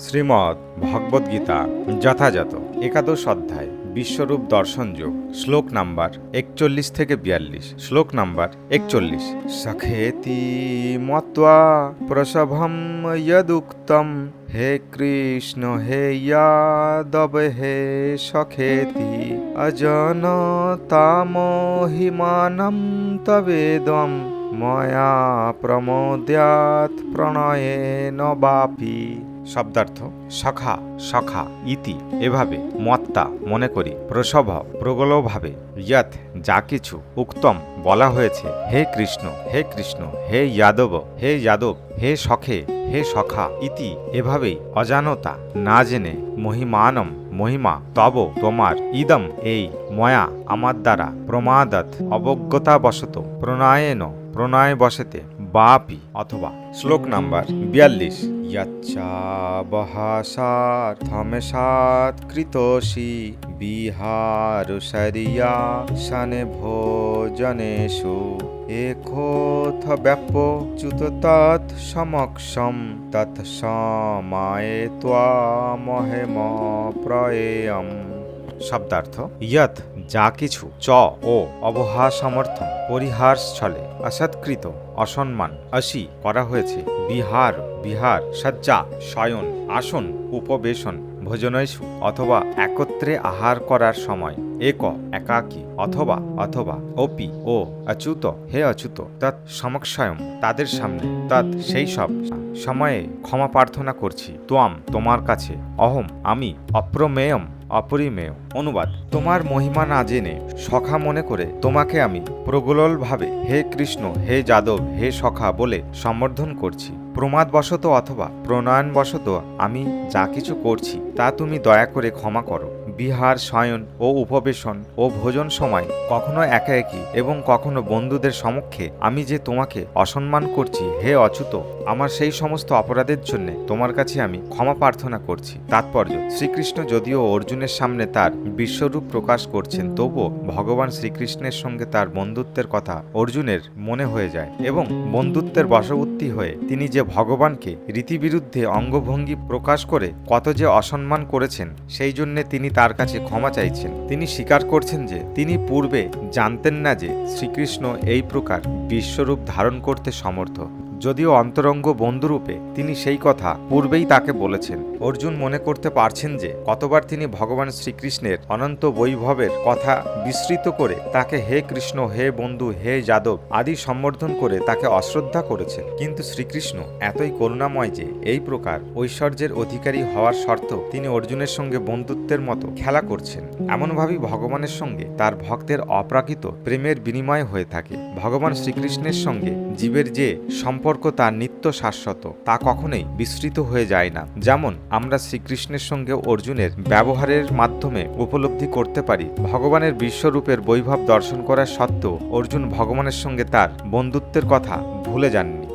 শ্রীমদ্ ভগবদ্গীতা যথাযথ একাদশ অধ্যায় বিশ্বরূপ দর্শন যোগ শ্লোক নাম্বার 41 থেকে 42। শ্লোক নাম্বার 41। সখেতি মত্বা প্রসভম যদুক্তম হে কৃষ্ণ হে যাদব হে সখেতি অজনতামহিমানম তবেদম ময়া প্রমোদ্যাৎ প্রণয়েন বাপি। শব্দার্থ সখা সখা ইতি এভাবে মত্তা মনে করি প্রসভ প্রবলভাবে ইয়ৎ যা কিছু উক্তম বলা হয়েছে হে কৃষ্ণ হে কৃষ্ণ হে যাদব হে যাদব হে সখে হে সখা ইতি এভাবেই অজানতা না জেনে মহিমানম মহিমা তব তোমার ইদম এই ময়া আমার দ্বারা প্রমাদাত অবজ্ঞতাবশত প্রণয়েন প্রণয় বসেতে বাপি অথবা। শ্লোক নাম্বার 42। यच्चाबहासार्थमेषात्कृतोषि বিহারশরিয়া শনে ভোজনেষু একোথ ব্যাপ্যচ্যুত তৎ সমক্ষম তৎ সমায়ে ত্বামহেম প্রয়েয়ম। শব্দার্থ ইয়ৎ যা কিছু চ ও অবহার সমর্থন পরিহার ছলে অসৎকৃত অসম্মান অসি করা হয়েছে বিহার বিহার শয্যা শয়ন আসন উপবেশন ভোজনৈষু অথবা একত্রে আহার করার সময় এক একাকী অথবা অথবা অপি ও অচ্যুত হে অচ্যুত তৎ সমক্ষয়ম তাদের সামনে তৎ সেই সব সময়ে ক্ষমা প্রার্থনা করছি ত্বম তোমার কাছে অহম আমি অপ্রমেয়ম অপরিমেয়। অনুবাদ তোমার মহিমা না জেনে সখা মনে করে তোমাকে আমি প্রগলভাবে হে কৃষ্ণ হে যাদব হে সখা বলে সম্বোধন করছি। প্রমাদবশত অথবা প্রণয়নবশত আমি যা কিছু করছি তা তুমি দয়া করে ক্ষমা করো। বিহার শয়ন ও উপবেশন ও ভোজন সময় কখনো একাকী এবং কখনো বন্ধুদের সমক্ষে আমি যে তোমাকে অসম্মান করছি হে অচ্যুত আমার সেই সমস্ত অপরাধের জন্য তোমার কাছে আমি ক্ষমা প্রার্থনা করছি। তাৎপর্য শ্রীকৃষ্ণ যদিও অর্জুনের সামনে তার বিশ্বরূপ প্রকাশ করছেন তবুও ভগবান শ্রীকৃষ্ণের সঙ্গে তার বন্ধুত্বের কথা অর্জুনের মনে হয়ে যায় এবং বন্ধুত্বের বশবর্তী হয়ে তিনি যে ভগবানকে রীতিবিরুদ্ধে অঙ্গভঙ্গি প্রকাশ করে কত যে অসম্মান করেছেন সেই জন্য তিনি তার কাছে ক্ষমা চাইছেন। তিনি স্বীকার করছেন যে তিনি পূর্বে জানতেন না যে শ্রীকৃষ্ণ এই প্রকার বিশ্বরূপ ধারণ করতে সমর্থ, যদিও অন্তরঙ্গ বন্ধুরূপে তিনি সেই কথা পূর্বেই তাকে বলেছেন। অর্জুন মনে করতে পারছেন যে কতবার তিনি ভগবান শ্রীকৃষ্ণের অনন্ত বৈভবের কথা বিস্তৃত করে তাকে হে কৃষ্ণ হে বন্ধু হে যাদব আদি সম্বোধন করে তাকে অশ্রদ্ধা করেছেন, কিন্তু শ্রীকৃষ্ণ এতই করুণাময় যে এই প্রকার ঐশ্বর্যের অধিকারী হওয়ার শর্ত তিনি অর্জুনের সঙ্গে বন্ধুত্বের মতো খেলা করছেন। এমনভাবেই ভগবানের সঙ্গে তার ভক্তের অপ্রাকৃত প্রেমের বিনিময় হয়ে থাকে। ভগবান শ্রীকৃষ্ণের সঙ্গে জীবের যে সম্পর্ক তার নিত্য শাশ্বত তা কখনোই বিস্তৃত হয়ে যায় না। যেমন আমরা শ্রীকৃষ্ণের সঙ্গে অর্জুনের ব্যবহারের মাধ্যমে উপলব্ধি করতে পারি ভগবানের বিশ্বরূপের বৈভব দর্শন করার সত্ত্বেও অর্জুন ভগবানের সঙ্গে তার বন্ধুত্বের কথা ভুলে যাননি।